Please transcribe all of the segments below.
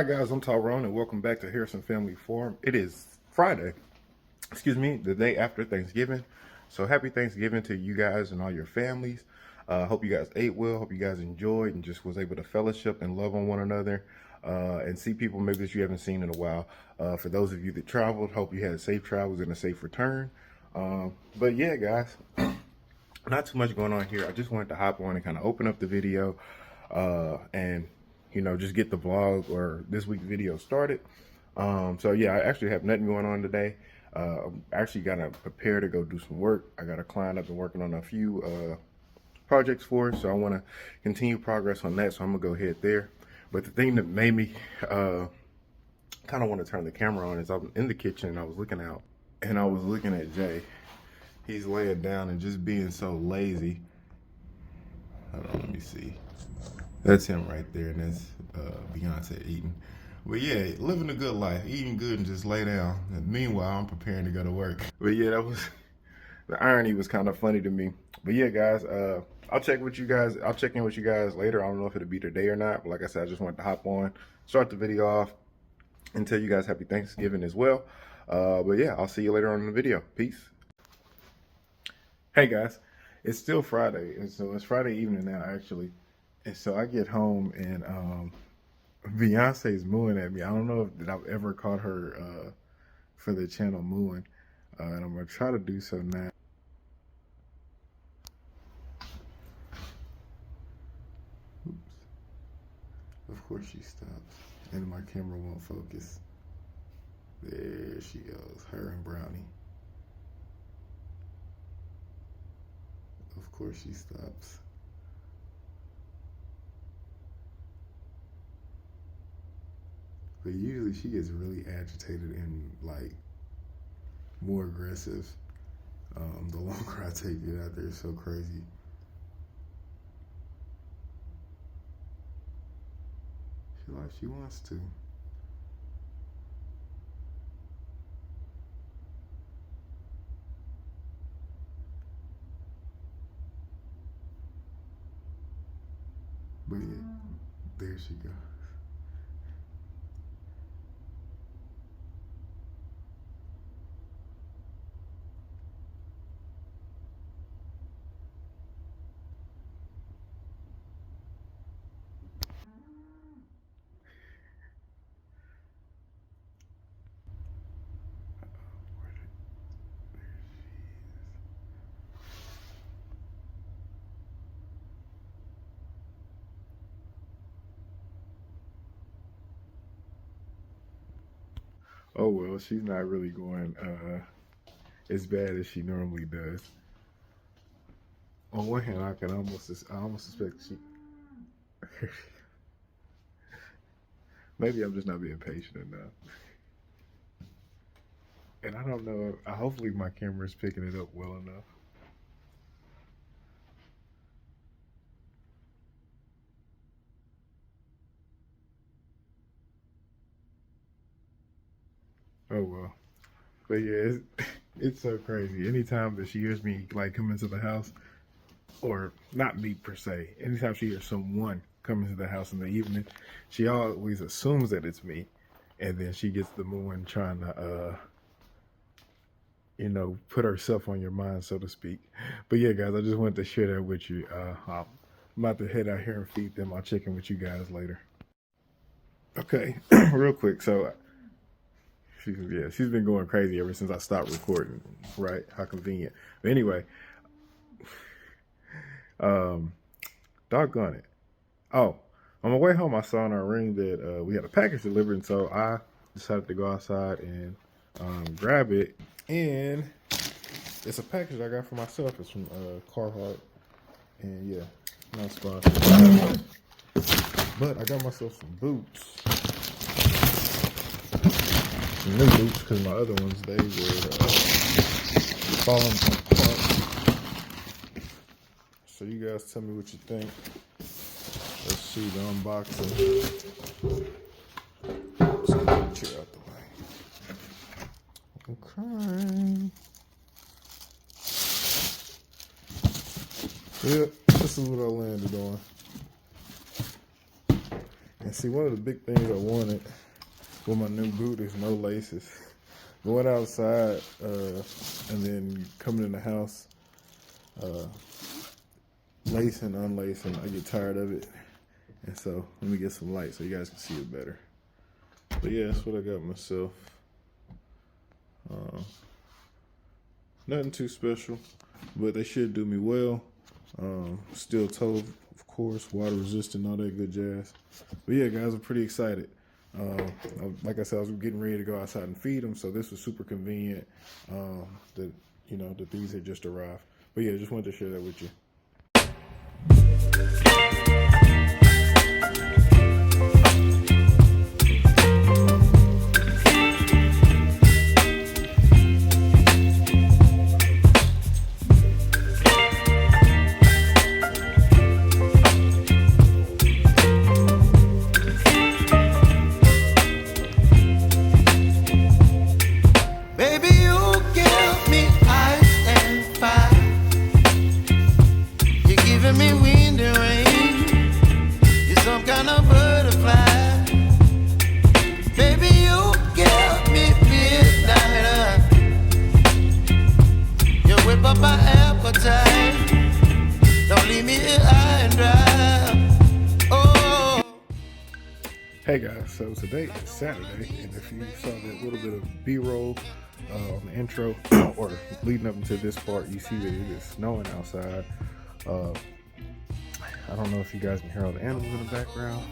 Guys, I'm Tyrone and welcome back to Harrison Family Forum. It is Friday, the day after Thanksgiving. So happy Thanksgiving to you guys and all your families. Hope you guys ate well, hope you guys enjoyed and just was able to fellowship and love on one another and see people maybe that you haven't seen in a while. For those of you that traveled, hope you had safe travels and a safe return. But yeah, guys, not too much going on here. I just wanted to hop on and kind of open up the video and just get the vlog or this week's video started. So yeah, I actually have nothing going on today. I'm actually gotta prepare to go do some work. I got a client I've been working on a few projects for, so I want to continue progress on that. So I'm gonna go ahead there. But the thing that made me kind of want to turn the camera on is I'm in the kitchen and I was looking out and I was looking at Jay. He's laying down and just being so lazy. Hold on, let me see. That's him right there, and that's Beyonce eating. But yeah, living a good life, eating good and just lay down. And meanwhile, I'm preparing to go to work. But yeah, the irony was kind of funny to me. But yeah, guys, I'll check in with you guys later. I don't know if it'll be today or not. But like I said, I just wanted to hop on, start the video off, and tell you guys happy Thanksgiving as well. But yeah, I'll see you later on in the video. Peace. Hey guys, it's still Friday, and so it's Friday evening now, actually. And so I get home and Beyonce's mooing at me. I don't know if I've ever caught her for the channel mooing, and I'm gonna try to do so now. Oops. Of course she stops, and my camera won't focus. There she goes, her and Brownie. Of course she stops. But usually she gets really agitated and like more aggressive the longer I take it out there. It's so crazy. She like she wants to. But yeah, there she goes. Oh well, she's not really going as bad as she normally does. On one hand, I almost suspect she. Maybe I'm just not being patient enough. And I don't know. Hopefully my camera's picking it up well enough. Oh well. But yeah, it's so crazy. Anytime that she hears me like come into the house, or not me per se, anytime she hears someone come into the house in the evening, she always assumes that it's me, and then she gets the mooing trying to put herself on your mind, so to speak. But yeah, guys, I just wanted to share that with you. I'm about to head out here and feed them. I'll check in with you guys later. Okay, real quick. So she's been going crazy ever since I stopped recording, right? How convenient. But anyway, doggone it. Oh, on my way home, I saw in our ring that we had a package delivered, and so I decided to go outside and grab it. And it's a package I got for myself. It's from Carhartt, and yeah, not sponsored. But I got myself some boots. Some new boots, because my other ones, they were falling apart. So you guys tell me what you think. Let's see the unboxing. Let's get the chair out the way. Okay. Yep, this is what I landed on. And see, one of the big things I wanted with my new boot is no laces. Going outside and then coming in the house, lacing, unlacing, I get tired of it. And so let me get some light so you guys can see it better. But yeah, that's what I got myself. Nothing too special, but they should do me well. Steel toe, of course, water resistant, all that good jazz. But yeah, guys, I'm pretty excited. Like I said, I was getting ready to go outside and feed them, so this was super convenient. That these had just arrived. But yeah, just wanted to share that with you. Hey guys, so today is Saturday, and if you saw that little bit of B-roll on the intro or leading up into this part, you see that it is snowing outside. I don't know if you guys can hear all the animals in the background.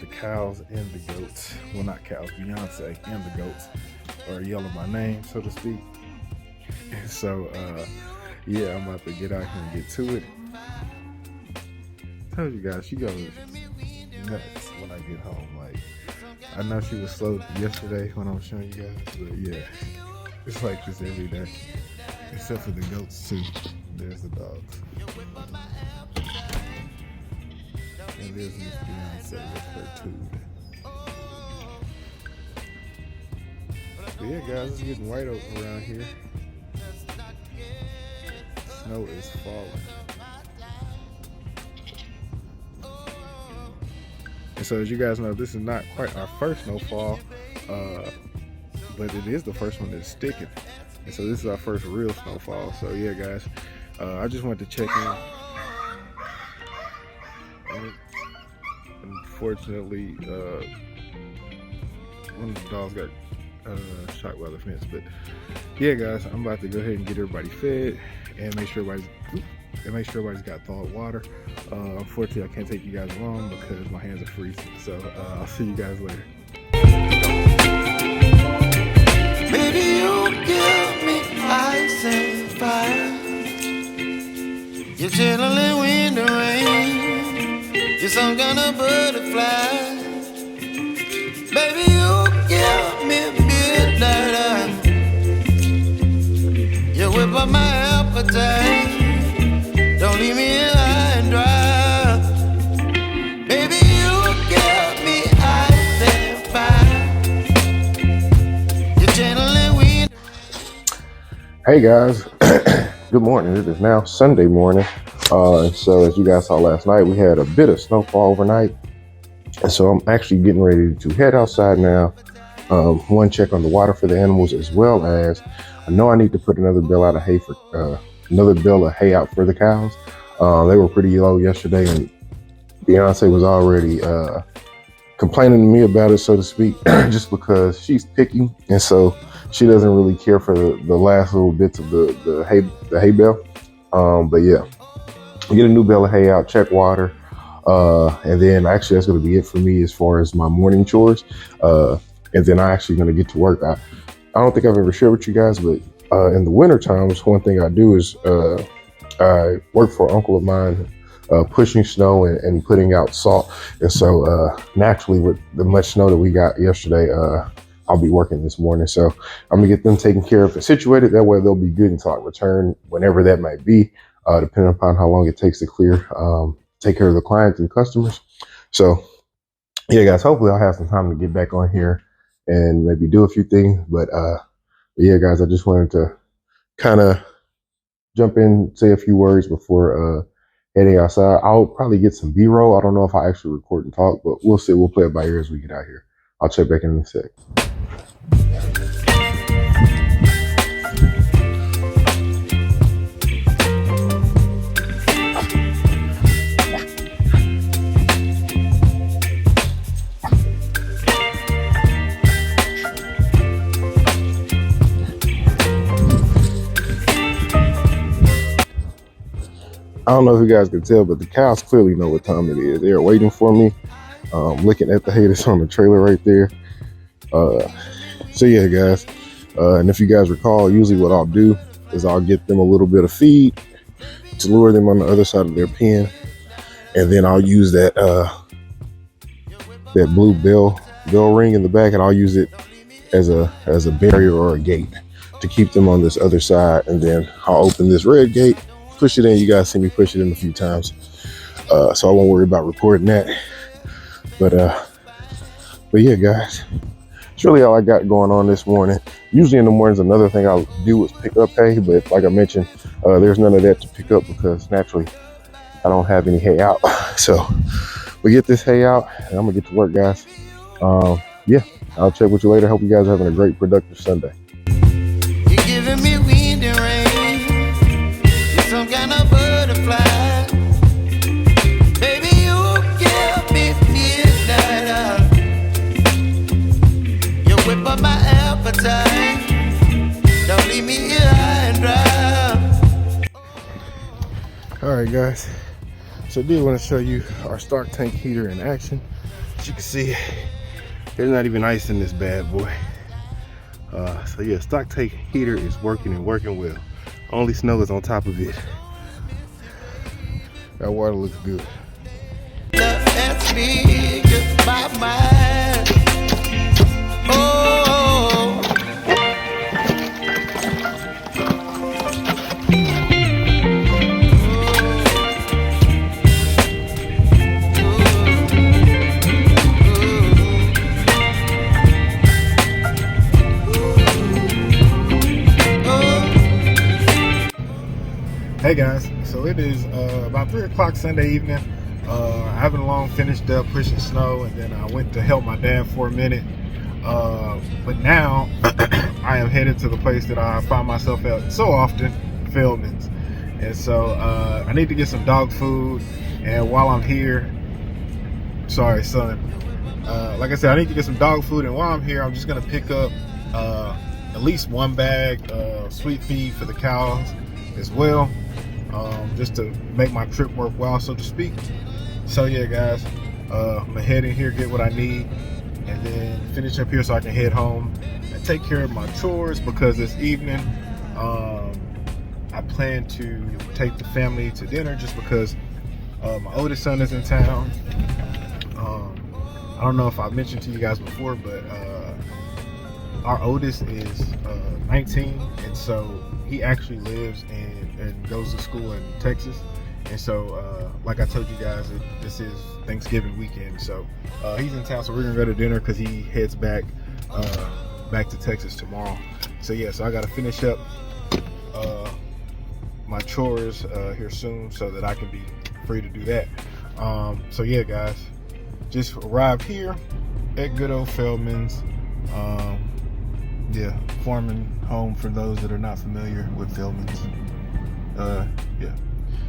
The cows and the goats, well, not cows, Beyonce and the goats are yelling my name, so to speak. And so yeah, I'm about to get out here and get to it. I told you guys, she goes nuts when I get home. Like, I know she was slow yesterday when I was showing you guys, but yeah, it's like this every day, except for the goats too. There's the dogs, and there's Miss Beyonce with her tube. But yeah, guys, it's getting white around here. Snow is falling. And so, as you guys know, this is not quite our first snowfall, but it is the first one that's sticking. And so this is our first real snowfall. So yeah, guys, I just wanted to check in. And unfortunately, one of the dogs got shot by the fence. But yeah, guys, I'm about to go ahead and get everybody fed and make sure everybody's got thawed water. Unfortunately, I can't take you guys along because my hands are freezing. So I'll see you guys later. Baby, you give me ice and fire. You're chilling in the rain. You're some kind of butterfly. Baby, you give me midnight. You whip up my appetite. Don't leave me here high and dry. Baby, you give me ice and fire. You're channeling wind. Hey guys, good morning. It is now Sunday morning. And so as you guys saw last night, we had a bit of snowfall overnight. And so I'm actually getting ready to head outside now. One, check on the water for the animals, as well as I know I need to put another bale out of hay for another bale of hay out for the cows. They were pretty low yesterday, and Beyonce was already complaining to me about it, so to speak, just because she's picky, and so she doesn't really care for the last little bits of the hay bale. But yeah, get a new bale of hay out, check water, and then actually that's going to be it for me as far as my morning chores. And then I'm actually going to get to work. I don't think I've ever shared with you guys, but in the winter times, one thing I do is I work for an uncle of mine, pushing snow and putting out salt. And so naturally, with the much snow that we got yesterday, I'll be working this morning. So I'm gonna get them taken care of and situated. That way they'll be good until I return, whenever that might be, depending upon how long it takes to clear, take care of the clients and customers. So yeah, guys, hopefully I'll have some time to get back on here and maybe do a few things. But yeah, guys, I just wanted to kind of jump in, say a few words before heading outside. I'll probably get some B-roll. I don't know if I actually record and talk, but we'll see. We'll play it by ear as we get out here. I'll check back in a sec. I don't know if you guys can tell, but the cows clearly know what time it is. They're waiting for me, looking at the hay that's on the trailer right there. So yeah, guys. And if you guys recall, usually what I'll do is I'll get them a little bit of feed to lure them on the other side of their pen, and then I'll use that that blue bell ring in the back, and I'll use it as a barrier or a gate to keep them on this other side. And then I'll open this red gate, push it in. You guys see me push it in a few times, so I won't worry about recording that. But yeah, guys, it's really all I got going on this morning. Usually in the mornings, another thing I'll do is pick up hay, but like I mentioned, there's none of that to pick up because naturally I don't have any hay out. So we get this hay out and I'm gonna get to work, guys. Yeah, I'll check with you later. Hope you guys are having a great, productive Sunday. You're giving me wind and rain. You're some kind of butterfly. Baby, you give me midnight. You whip up my appetite. Don't leave me here high and dry. All right, guys. So I did want to show you our Stark tank heater in action. As you can see, there's not even ice in this bad boy. So yeah, Stark tank heater is working and working well. Only snow is on top of it. That water looks good. That's me, just my mind. Oh. Hey guys, so it is about 3 o'clock Sunday evening. I haven't long finished up pushing snow, and then I went to help my dad for a minute. But now I am headed to the place that I find myself at so often, Feldman's. And so I need to get some dog food. And while I'm here, sorry son, like I said, I need to get some dog food. And while I'm here, I'm just gonna pick up at least one bag of sweet feed for the cows as well, just to make my trip worthwhile, so to speak. So yeah, guys, I'm gonna head in here, get what I need, and then finish up here so I can head home and take care of my chores, because this evening I plan to take the family to dinner, just because my oldest son is in town. I don't know if I mentioned to you guys before, but our oldest is 19, and so he actually lives and goes to school in Texas. And so like I told you guys, this is Thanksgiving weekend, so he's in town, so we're gonna go to dinner because he heads back to Texas tomorrow. So yeah, so I gotta finish up my chores here soon so that I can be free to do that. So yeah, guys, just arrived here at good old Feldman's. Yeah, farming home for those that are not familiar with Feldman's. Yeah.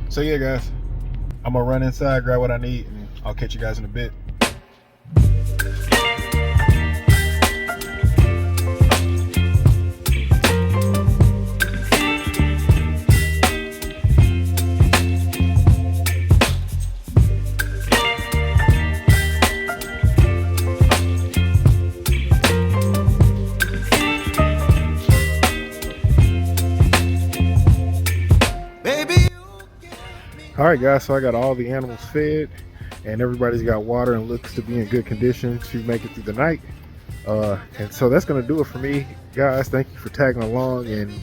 So yeah, guys, I'm gonna run inside, grab what I need, and I'll catch you guys in a bit. All right, guys, so I got all the animals fed and everybody's got water and looks to be in good condition to make it through the night. And so that's going to do it for me, guys. Thank you for tagging along and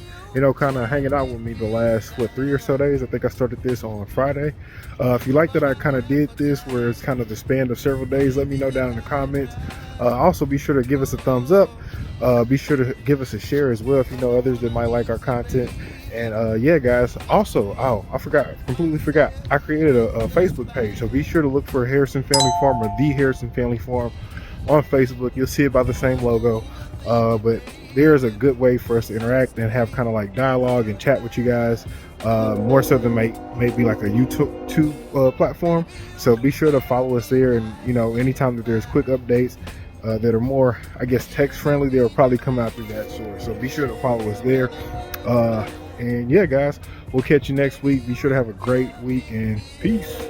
kind of hanging out with me the last 3 or so days. I think I started this on Friday. If you like that I kind of did this where it's kind of the span of several days, let me know down in the comments. Also be sure to give us a thumbs up. Be sure to give us a share as well if you know others that might like our content. And yeah, guys, also, completely forgot, I created a Facebook page, so be sure to look for Harrison Family Farm or The Harrison Family Farm on Facebook. You'll see it by the same logo. But there's a good way for us to interact and have kind of like dialogue and chat with you guys, more so than maybe like a YouTube platform. So be sure to follow us there, and anytime that there's quick updates that are more, I guess, text friendly, they'll probably come out through that source. So be sure to follow us there. And yeah, guys, we'll catch you next week. Be sure to have a great week, and peace.